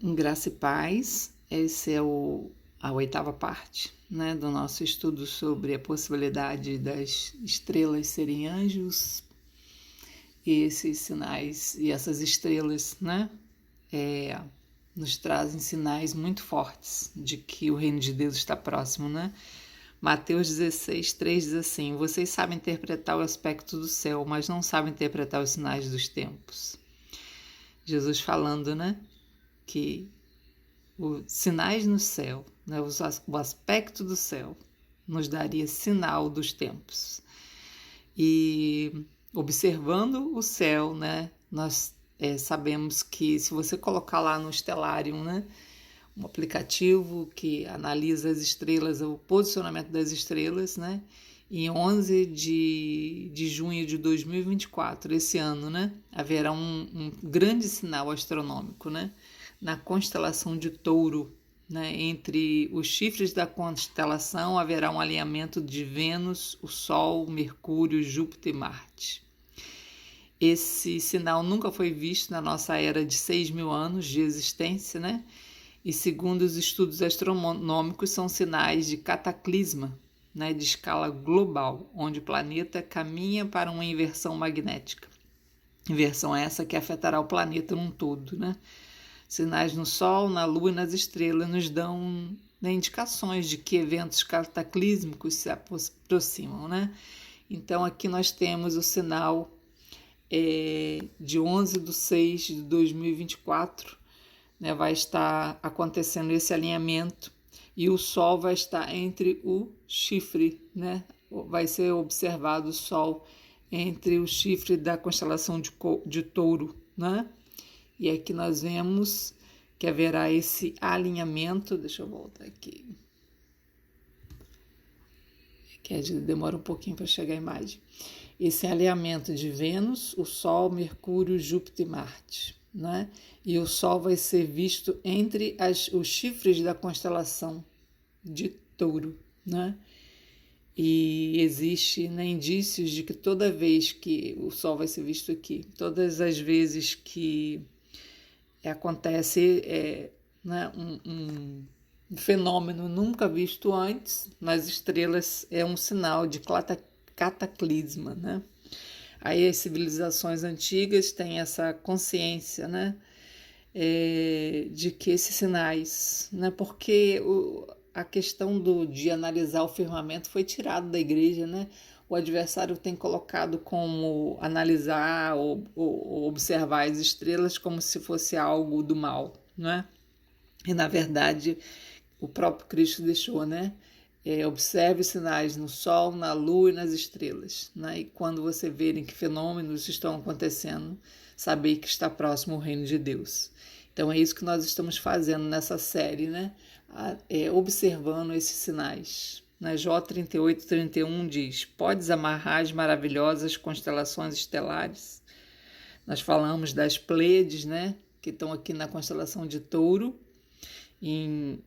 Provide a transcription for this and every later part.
Em Graça e Paz, essa é a oitava parte, né, do nosso estudo sobre a possibilidade das estrelas serem anjos e esses sinais e essas estrelas, né, nos trazem sinais muito fortes de que o reino de Deus está próximo, né? Mateus 16:3 diz assim: vocês sabem interpretar o aspecto do céu, mas não sabem interpretar os sinais dos tempos. Jesus falando, né, que os sinais no céu, né, o aspecto do céu, nos daria sinal dos tempos. E observando o céu, né, nós sabemos que se você colocar lá no Stellarium, né, um aplicativo que analisa as estrelas, o posicionamento das estrelas, né, em 11 de junho de 2024, esse ano, né, haverá um grande sinal astronômico, né, na constelação de Touro, né, entre os chifres da constelação haverá um alinhamento de Vênus, o Sol, Mercúrio, Júpiter e Marte. Esse sinal nunca foi visto na nossa era de 6.000 anos de existência, né? E segundo os estudos astronômicos, são sinais de cataclisma, né, de escala global, onde o planeta caminha para uma inversão magnética. Inversão essa que afetará o planeta num todo, né? Sinais no Sol, na Lua e nas estrelas nos dão, né, indicações de que eventos cataclísmicos se aproximam, né? Então aqui nós temos o sinal de 11/6/2024, né, vai estar acontecendo esse alinhamento e o Sol vai estar entre o chifre, né? Vai ser observado o Sol entre o chifre da constelação de Touro, né? E aqui nós vemos que haverá esse alinhamento. Deixa eu voltar aqui. Que demora um pouquinho para chegar a imagem. Esse alinhamento de Vênus, o Sol, Mercúrio, Júpiter e Marte, né? E o Sol vai ser visto entre os chifres da constelação de Touro, né? E existe, né, indícios de que toda vez que o Sol vai ser visto aqui, todas as vezes que acontece né, um fenômeno nunca visto antes nas estrelas, é um sinal de cataclisma, né? Aí as civilizações antigas têm essa consciência, né, de que esses sinais, né, porque a questão de analisar o firmamento foi tirado da igreja, né? O adversário tem colocado como analisar ou observar as estrelas como se fosse algo do mal, né? E na verdade o próprio Cristo deixou, né? Observe os sinais no Sol, na Lua e nas estrelas, né? E quando você verem que fenômenos estão acontecendo, saber que está próximo o reino de Deus. Então é isso que nós estamos fazendo nessa série, né? Observando esses sinais. Na Jó 38:31 diz: podes amarrar as maravilhosas constelações estelares. Nós falamos das Pleiades, né? Que estão aqui na constelação de Touro, em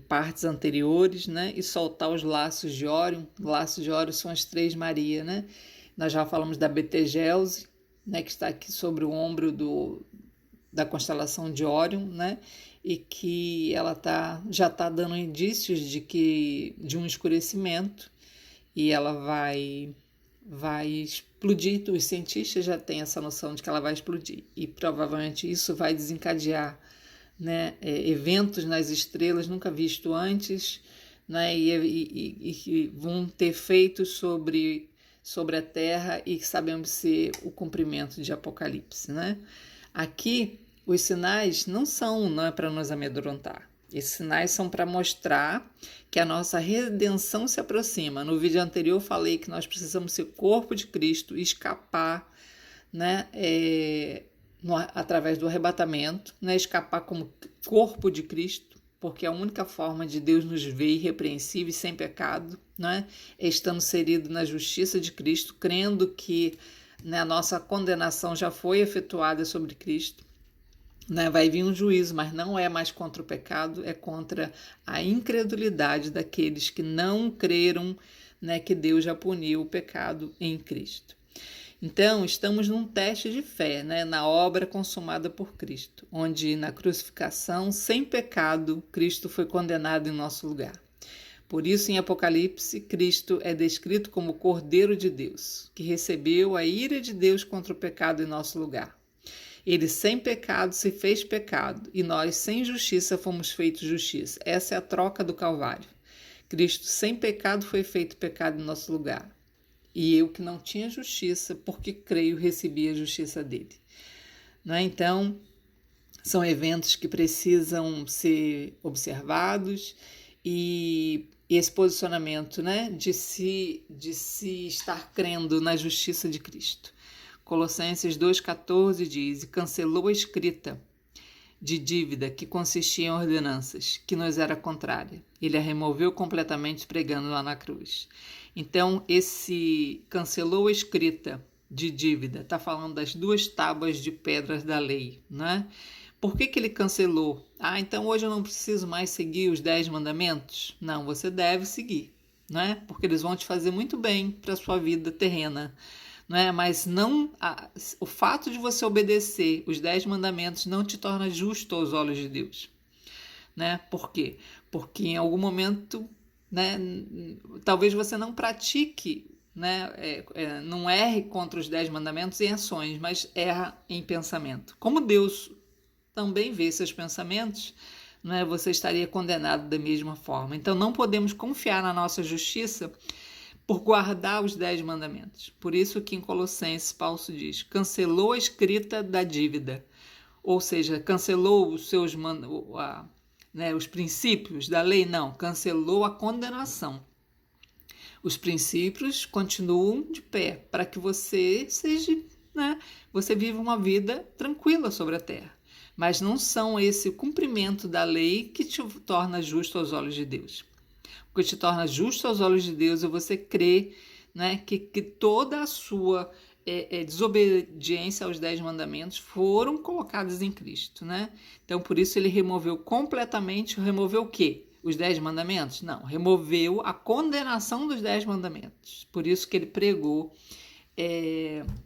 partes anteriores, né? E soltar os laços de Órion. Laços de Órion são as Três Maria, né? Nós já falamos da Betelgeuse, né? Que está aqui sobre o ombro da constelação de Órion, né? E que ela já está dando indícios de um escurecimento e ela vai explodir. Os cientistas já têm essa noção de que ela vai explodir e provavelmente isso vai desencadear, né, eventos nas estrelas nunca visto antes, né, e vão ter efeitos sobre a Terra e que sabemos ser o cumprimento de Apocalipse, né? Aqui os sinais não é para nos amedrontar. Esses sinais são para mostrar que a nossa redenção se aproxima. No vídeo anterior eu falei que nós precisamos ser corpo de Cristo e escapar, né, através do arrebatamento, né, escapar como corpo de Cristo, porque a única forma de Deus nos ver irrepreensível e sem pecado, né, é estando inserido na justiça de Cristo, crendo que, né, a nossa condenação já foi efetuada sobre Cristo. Né, vai vir um juízo, mas não é mais contra o pecado, é contra a incredulidade daqueles que não creram, né, que Deus já puniu o pecado em Cristo. Então, estamos num teste de fé, né, na obra consumada por Cristo, onde na crucificação, sem pecado, Cristo foi condenado em nosso lugar. Por isso, em Apocalipse, Cristo é descrito como o Cordeiro de Deus, que recebeu a ira de Deus contra o pecado em nosso lugar. Ele sem pecado se fez pecado, e nós sem justiça fomos feitos justiça. Essa é a troca do Calvário. Cristo sem pecado foi feito pecado em nosso lugar. E eu que não tinha justiça, porque creio, recebi a justiça dele. Não é? Então, são eventos que precisam ser observados e esse posicionamento, né, de se estar crendo na justiça de Cristo. Colossenses 2,14 diz: e cancelou a escrita de dívida que consistia em ordenanças, que nos era contrária. Ele a removeu completamente pregando lá na cruz. Então, esse cancelou a escrita de dívida, está falando das 2 tábuas de pedras da lei, né? Por que ele cancelou? Então hoje eu não preciso mais seguir os 10 mandamentos? Não, você deve seguir, né? Porque eles vão te fazer muito bem para a sua vida terrena. Não é? Mas o fato de você obedecer os 10 mandamentos não te torna justo aos olhos de Deus. Né? Por quê? Porque em algum momento, né, talvez você não pratique, né, não erre contra os 10 mandamentos em ações, mas erra em pensamento. Como Deus também vê seus pensamentos, né, você estaria condenado da mesma forma. Então não podemos confiar na nossa justiça por guardar os 10 mandamentos. Por isso que em Colossenses Paulo diz: cancelou a escrita da dívida, ou seja, cancelou os seus os princípios da lei, não, cancelou a condenação. Os princípios continuam de pé para que você seja, né, você viva uma vida tranquila sobre a terra. Mas não são esse o cumprimento da lei que te torna justo aos olhos de Deus. O que te torna justo aos olhos de Deus é você crer, né, que toda a sua desobediência aos 10 mandamentos foram colocados em Cristo. Né? Então, por isso, ele removeu completamente, removeu o quê? Os 10 mandamentos? Não, removeu a condenação dos 10 mandamentos. Por isso que ele pregou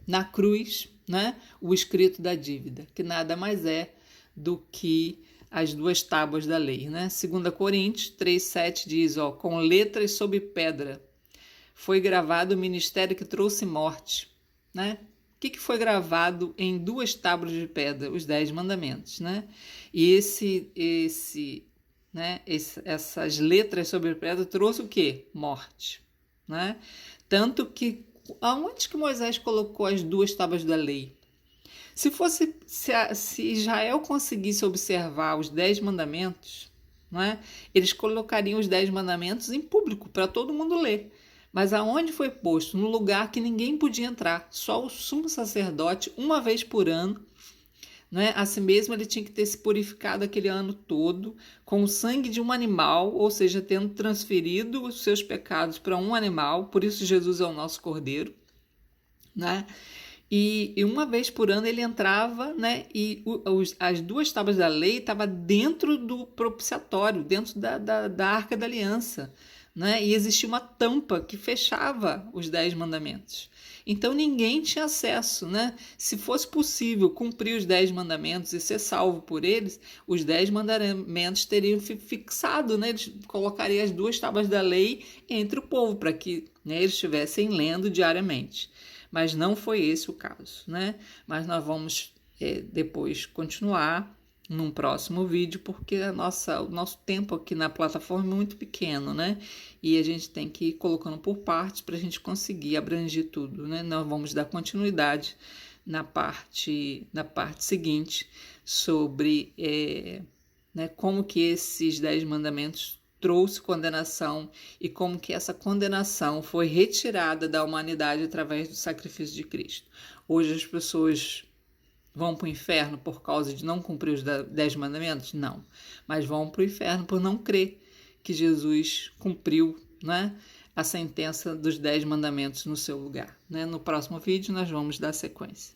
na cruz, né, o escrito da dívida, que nada mais é do que as 2 tábuas da lei. Né? 2 Coríntios 3,7 diz, com letras sobre pedra foi gravado o ministério que trouxe morte. Né? O que foi gravado em 2 tábuas de pedra? Os 10 mandamentos. Né? E essas letras sobre pedra trouxe o quê? Morte. Né? Tanto que, aonde que Moisés colocou as 2 tábuas da lei? Se Israel conseguisse observar os 10 mandamentos, não é? Eles colocariam os 10 mandamentos em público para todo mundo ler. Mas aonde foi posto? No lugar que ninguém podia entrar. Só o sumo sacerdote, uma vez por ano. Não é? Assim mesmo, ele tinha que ter se purificado aquele ano todo com o sangue de um animal, ou seja, tendo transferido os seus pecados para um animal. Por isso Jesus é o nosso cordeiro. Né? E uma vez por ano ele entrava, né, e as 2 tábuas da lei estavam dentro do propiciatório, dentro da Arca da Aliança. Né, e existia uma tampa que fechava os 10 mandamentos. Então ninguém tinha acesso. Né? Se fosse possível cumprir os 10 mandamentos e ser salvo por eles, os 10 mandamentos teriam fixado, né? Eles colocariam as 2 tábuas da lei entre o povo, para que, né, eles estivessem lendo diariamente. Mas não foi esse o caso, né? Mas nós vamos depois continuar num próximo vídeo, porque o nosso tempo aqui na plataforma é muito pequeno, né? E a gente tem que ir colocando por partes para a gente conseguir abranger tudo, né? Nós vamos dar continuidade na parte seguinte sobre né, como que esses 10 mandamentos trouxe condenação e como que essa condenação foi retirada da humanidade através do sacrifício de Cristo. Hoje as pessoas vão para o inferno por causa de não cumprir os 10 mandamentos? Não. Mas vão para o inferno por não crer que Jesus cumpriu, né, a sentença dos 10 mandamentos no seu lugar. Né? No próximo vídeo nós vamos dar sequência.